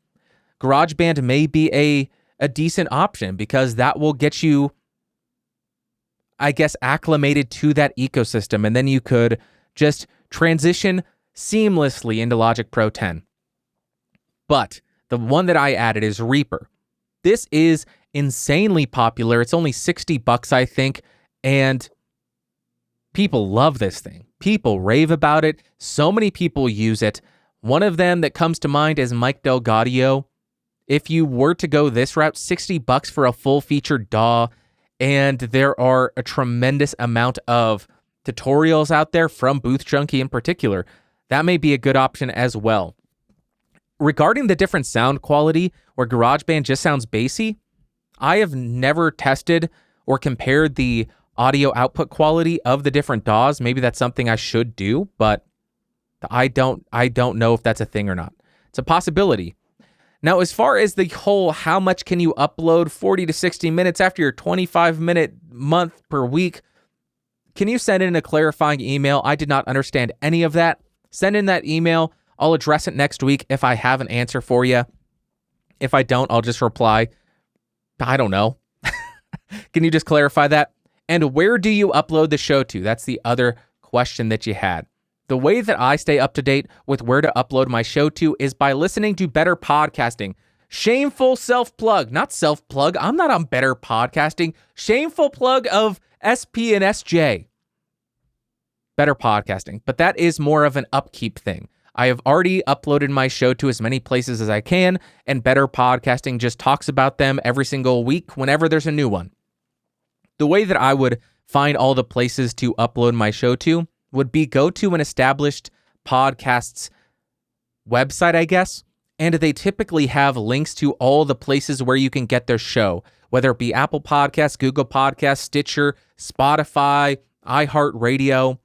GarageBand may be a decent option because that will get you, I guess, acclimated to that ecosystem, and then you could just transition seamlessly into Logic Pro 10. But the one that I added is Reaper. This is insanely popular. It's only $60, I think, and people love this thing. People rave about it. So many people use it. One of them that comes to mind is Mike Delgadio. If you were to go this route, $60 for a full-featured DAW, and there are a tremendous amount of tutorials out there from Booth Junkie in particular, that may be a good option as well. Regarding the different sound quality, where GarageBand just sounds bassy, I have never tested or compared the audio output quality of the different DAWs. Maybe that's something I should do, but I don't know if that's a thing or not. It's a possibility. Now, as far as the whole how much can you upload 40 to 60 minutes after your 25-minute month per week, can you send in a clarifying email? I did not understand any of that. Send in that email. I'll address it next week if I have an answer for you. If I don't, I'll just reply, I don't know. Can you just clarify that? And where do you upload the show to? That's the other question that you had. The way that I stay up to date with where to upload my show to is by listening to Better Podcasting. Shameful self-plug, not self-plug. I'm not on Better Podcasting. Shameful plug of SP and SJ. Better Podcasting. But that is more of an upkeep thing. I have already uploaded my show to as many places as I can, and Better Podcasting just talks about them every single week whenever there's a new one. The way that I would find all the places to upload my show to would be go to an established podcast's website, I guess, and they typically have links to all the places where you can get their show, whether it be Apple Podcasts, Google Podcasts, Stitcher, Spotify, iHeartRadio.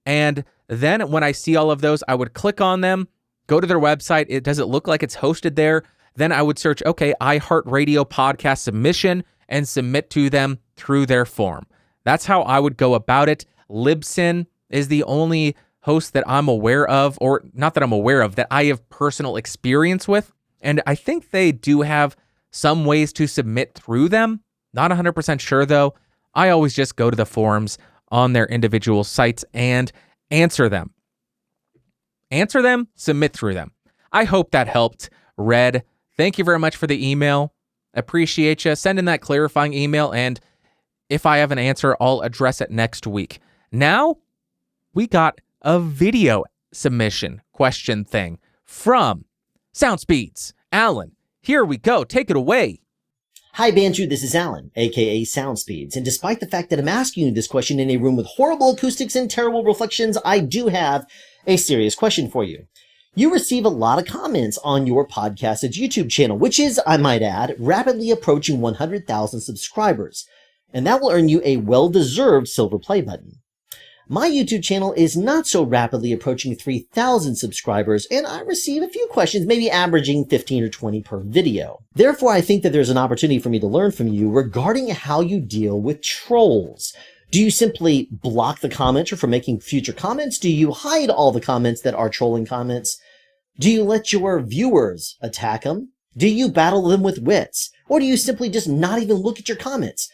And then when I see all of those, I would click on them, go to their website. Does it look like it's hosted there? Then I would search, okay, iHeartRadio podcast submission, and submit to them through their form. That's how I would go about it. Libsyn is the only host that I'm aware of, or not that I'm aware of, that I have personal experience with. And I think they do have some ways to submit through them. Not 100% sure though. I always just go to the forums on their individual sites and answer them. Answer them, submit through them. I hope that helped. Red, thank you very much for the email. Appreciate you. Send in that clarifying email, and if I have an answer, I'll address it next week. Now, we got a video submission question thing from SoundSpeeds. Alan, here we go. Take it away. Hi, Bandrew. This is Alan, aka SoundSpeeds. And despite the fact that I'm asking you this question in a room with horrible acoustics and terrible reflections, I do have a serious question for you. You receive a lot of comments on your podcast's YouTube channel, which is, I might add, rapidly approaching 100,000 subscribers. And that will earn you a well-deserved silver play button. My YouTube channel is not so rapidly approaching 3,000 subscribers, and I receive a few questions, maybe averaging 15 or 20 per video. Therefore, I think that there's an opportunity for me to learn from you regarding how you deal with trolls. Do you simply block the commenter from making future comments? Do you hide all the comments that are trolling comments? Do you let your viewers attack them? Do you battle them with wits? Or do you simply just not even look at your comments?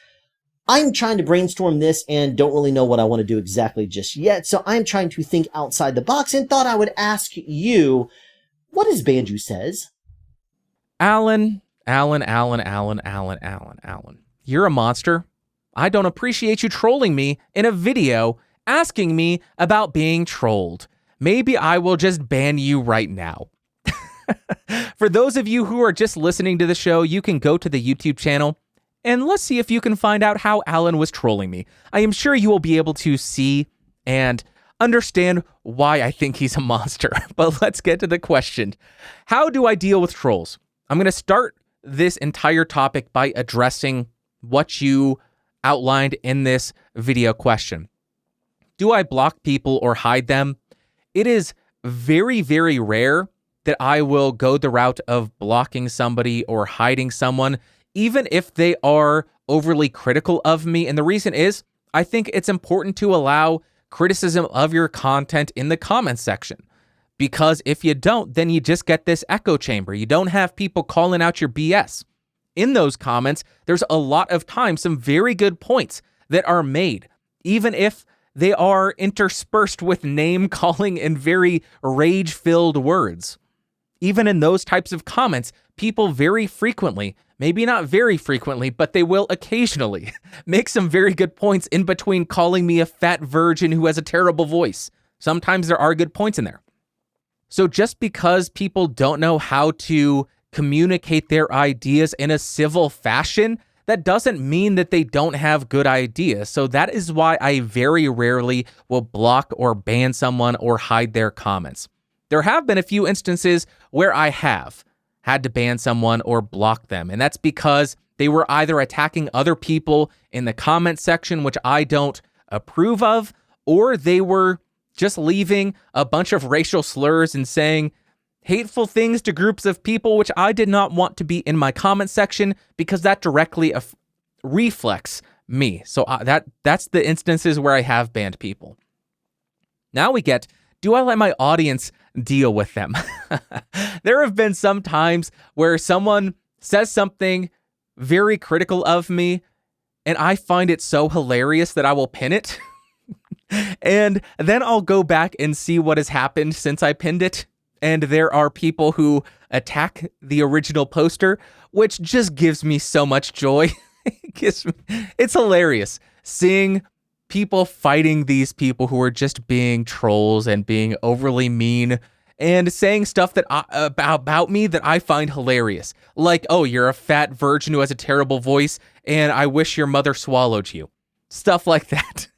I'm trying to brainstorm this and don't really know what I want to do exactly just yet, so I'm trying to think outside the box and thought I would ask you, what does Bandrew says? Alan. You're a monster. I don't appreciate you trolling me in a video asking me about being trolled. Maybe I will just ban you right now. For those of you who are just listening to the show, you can go to the YouTube channel and let's see if you can find out how Alan was trolling me. I am sure you will be able to see and understand why I think he's a monster. But let's get to the question. How do I deal with trolls? I'm going to start this entire topic by addressing what you outlined in this video question. Do I block people or hide them? It is very, very rare that I will go the route of blocking somebody or hiding someone, even if they are overly critical of me. And the reason is, I think it's important to allow criticism of your content in the comments section. Because if you don't, then you just get this echo chamber. You don't have people calling out your BS. In those comments, there's a lot of times some very good points that are made, even if they are interspersed with name calling and very rage-filled words. Even in those types of comments, people very frequently, maybe not very frequently, but they will occasionally make some very good points in between calling me a fat virgin who has a terrible voice. Sometimes there are good points in there. So just because people don't know how to communicate their ideas in a civil fashion, that doesn't mean that they don't have good ideas. So that is why I very rarely will block or ban someone or hide their comments. There have been a few instances where I have had to ban someone or block them, and that's because they were either attacking other people in the comment section, which I don't approve of, or they were just leaving a bunch of racial slurs and saying hateful things to groups of people, which I did not want to be in my comment section because that directly reflects me. So that's the instances where I have banned people. Now we get, do I let my audience deal with them? There have been some times where someone says something very critical of me, and I find it so hilarious that I will pin it. And then I'll go back and see what has happened since I pinned it. And there are people who attack the original poster, which just gives me so much joy. It's hilarious seeing people fighting these people who are just being trolls and being overly mean and saying stuff that about me that I find hilarious. Like, oh, you're a fat virgin who has a terrible voice, and I wish your mother swallowed you. Stuff like that.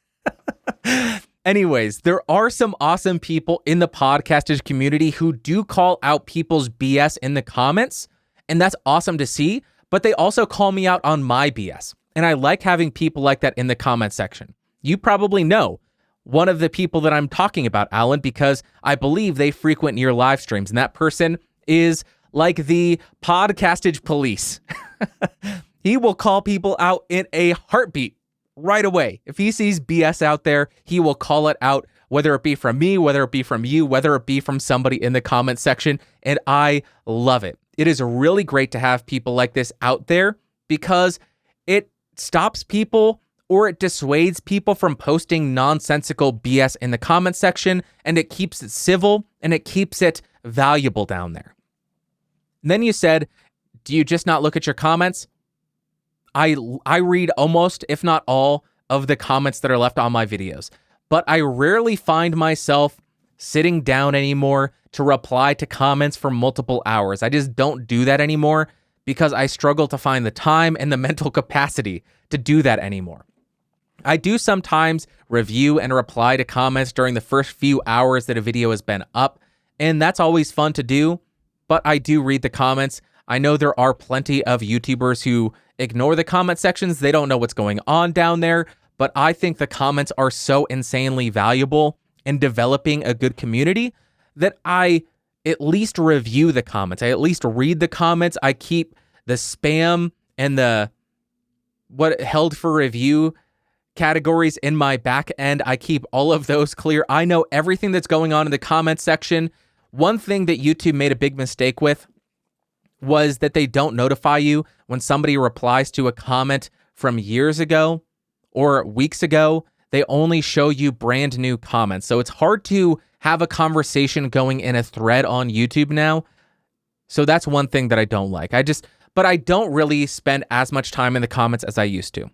Anyways, there are some awesome people in the podcastage community who do call out people's BS in the comments, and that's awesome to see, but they also call me out on my BS. And I like having people like that in the comment section. You probably know one of the people that I'm talking about, Alan, because I believe they frequent your live streams, and that person is like the podcastage police. He will call people out in a heartbeat. Right away. If he sees BS out there, he will call it out, whether it be from me, whether it be from you, whether it be from somebody in the comment section, and I love it. It is really great to have people like this out there because it stops people or it dissuades people from posting nonsensical BS in the comment section, and it keeps it civil and it keeps it valuable down there. And then you said, do you just not look at your comments? I read almost, if not all, of the comments that are left on my videos, but I rarely find myself sitting down anymore to reply to comments for multiple hours. I just don't do that anymore because I struggle to find the time and the mental capacity to do that anymore. I do sometimes review and reply to comments during the first few hours that a video has been up, and that's always fun to do, but I do read the comments. I know there are plenty of YouTubers who ignore the comment sections. They don't know what's going on down there, but I think the comments are so insanely valuable in developing a good community that I at least review the comments. I at least read the comments. I keep the spam and the what held for review categories in my back end. I keep all of those clear. I know everything that's going on in the comment section. One thing that YouTube made a big mistake with was that they don't notify you when somebody replies to a comment from years ago or weeks ago. They only show you brand new comments. So it's hard to have a conversation going in a thread on YouTube now. So that's one thing that I don't like. But I don't really spend as much time in the comments as I used to.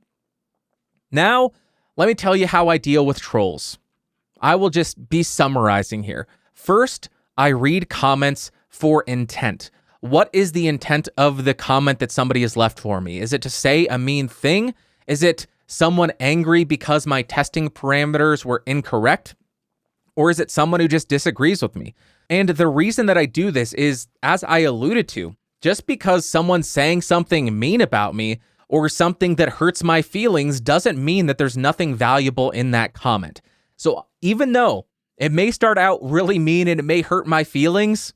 Now, let me tell you how I deal with trolls. I will just be summarizing here. First, I read comments for intent. What is the intent of the comment that somebody has left for me? Is it to say a mean thing? Is it someone angry because my testing parameters were incorrect? Or is it someone who just disagrees with me? And the reason that I do this is, as I alluded to, Just because someone's saying something mean about me or something that hurts my feelings doesn't mean that there's nothing valuable in that comment. So even though it may start out really mean and it may hurt my feelings,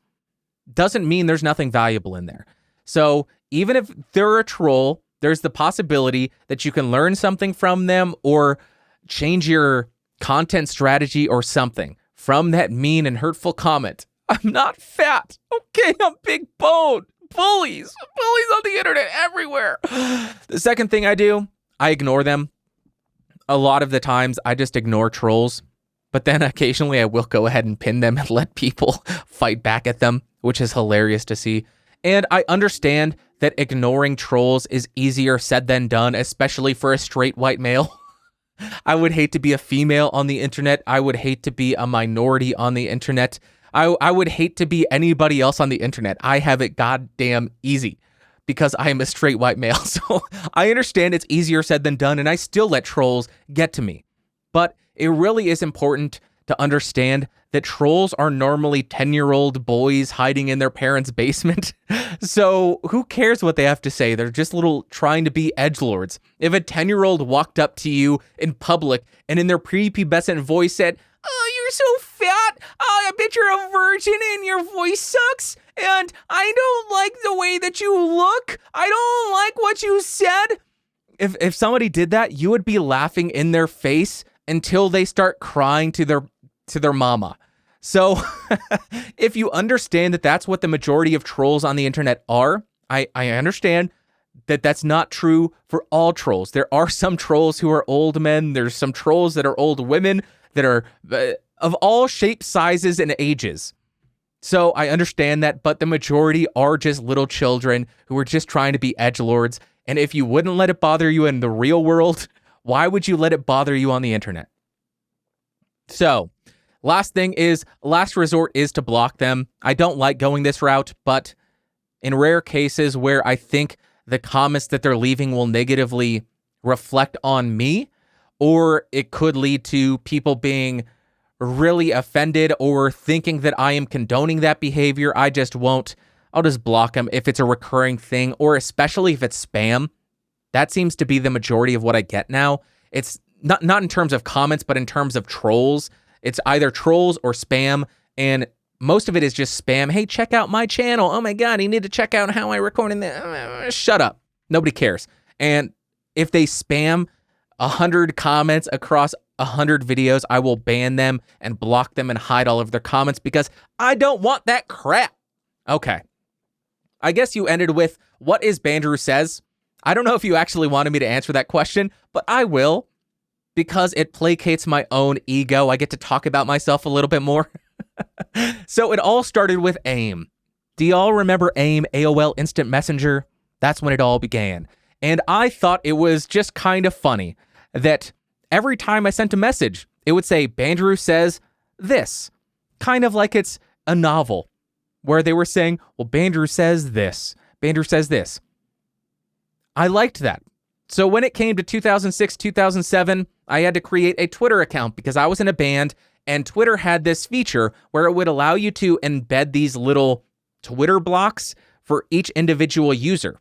doesn't mean there's nothing valuable in there. So even if they're a troll, there's the possibility that you can learn something from them or change your content strategy or something from that mean and hurtful comment. I'm not fat. Okay, I'm big boned. Bullies on the internet everywhere. The second thing I do, I ignore them. A lot of the times I just ignore trolls, but then occasionally I will go ahead and pin them and let people fight back at them, which is hilarious to see. And I understand that ignoring trolls is easier said than done, especially for a straight white male. I would hate to be a female on the internet. I would hate to be a minority on the internet. I would hate to be anybody else on the internet. I have it goddamn easy because I am a straight white male. So I understand it's easier said than done, and I still let trolls get to me. But it really is important to understand that trolls are normally 10-year-old boys hiding in their parents' basement. So who cares what they have to say? They're just little trying to be edgelords. If a 10-year-old walked up to you in public and in their prepubescent voice said, "Oh, you're so fat. Oh, I bet you're a virgin and your voice sucks. And I don't like the way that you look. I don't like what you said." If somebody did that, you would be laughing in their face until they start crying to their mama. So if you understand that that's what the majority of trolls on the internet are, I understand that that's not true for all trolls. There are some trolls who are old men. There's some trolls that are old women that are of all shapes, sizes, and ages. So I understand that, but the majority are just little children who are just trying to be edgelords. And if you wouldn't let it bother you in the real world, why would you let it bother you on the internet? So, last resort is to block them. I don't like going this route, but in rare cases where I think the comments that they're leaving will negatively reflect on me, or it could lead to people being really offended or thinking that I am condoning that behavior, I just won't. I'll just block them if it's a recurring thing, or especially if it's spam. That seems to be the majority of what I get now. It's not in terms of comments, but in terms of trolls. It's either trolls or spam, and most of it is just spam. Hey, check out my channel. Oh my God, you need to check out how I record in the... Shut up. Nobody cares. And if they spam 100 comments across 100 videos, I will ban them and block them and hide all of their comments because I don't want that crap. Okay. I guess you ended with, what is Bandrew says? I don't know if you actually wanted me to answer that question, but I will, because it placates my own ego. I get to talk about myself a little bit more. So it all started with AIM. Do y'all remember AIM, AOL Instant Messenger? That's when it all began. And I thought it was just kind of funny that every time I sent a message, it would say, Bandrew says this. Kind of like it's a novel where they were saying, well, Bandrew says this. Bandrew says this. I liked that. So when it came to 2006, 2007, I had to create a Twitter account because I was in a band, and Twitter had this feature where it would allow you to embed these little Twitter blocks for each individual user.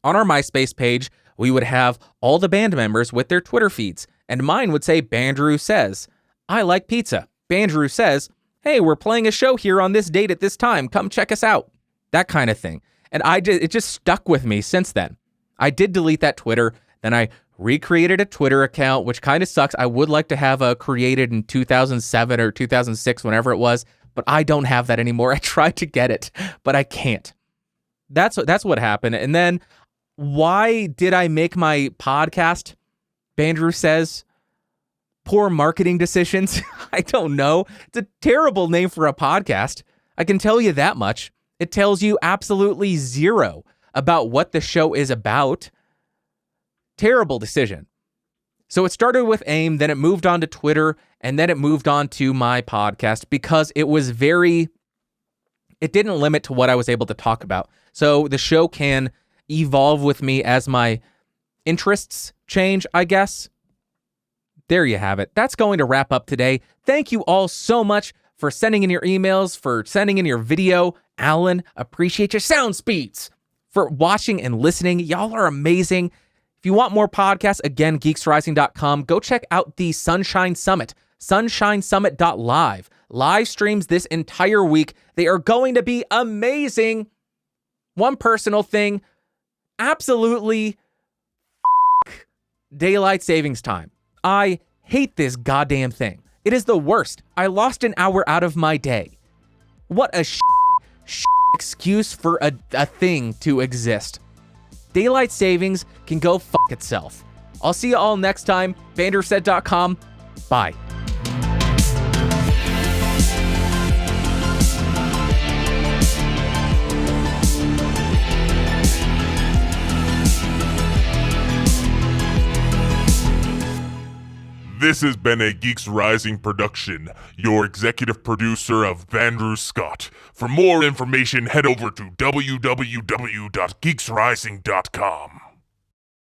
On our MySpace page, we would have all the band members with their Twitter feeds, and mine would say, Bandrew says, I like pizza. Bandrew says, hey, we're playing a show here on this date at this time. Come check us out. That kind of thing. And it just stuck with me since then. I did delete that Twitter. Then I recreated a Twitter account, which kind of sucks. I would like to have a created in 2007 or 2006, whenever it was, but I don't have that anymore. I tried to get it, but I can't. That's what happened. And then why did I make my podcast, Bandrew Says? Poor marketing decisions. I don't know. It's a terrible name for a podcast. I can tell you that much. It tells you absolutely zero about what the show is about. Terrible decision. So it started with AIM, then it moved on to Twitter, and then it moved on to my podcast because it didn't limit to what I was able to talk about. So the show can evolve with me as my interests change, I guess. There you have it. That's going to wrap up today. Thank you all so much for sending in your emails, for sending in your video Alan, appreciate your sound speeds. For watching and listening, y'all are amazing. If you want more podcasts, again, geeksrising.com. Go check out the Sunshine Summit, sunshinesummit.live. Live streams this entire week. They are going to be amazing. One personal thing, absolutely daylight savings time. I hate this goddamn thing. It is the worst. I lost an hour out of my day. What a excuse for a thing to exist. Daylight savings can go fuck itself. I'll see you all next time. BandrewSaid.com. Bye. This has been a Geeks Rising production, your executive producer of Bandrew Scott. For more information, head over to www.geeksrising.com.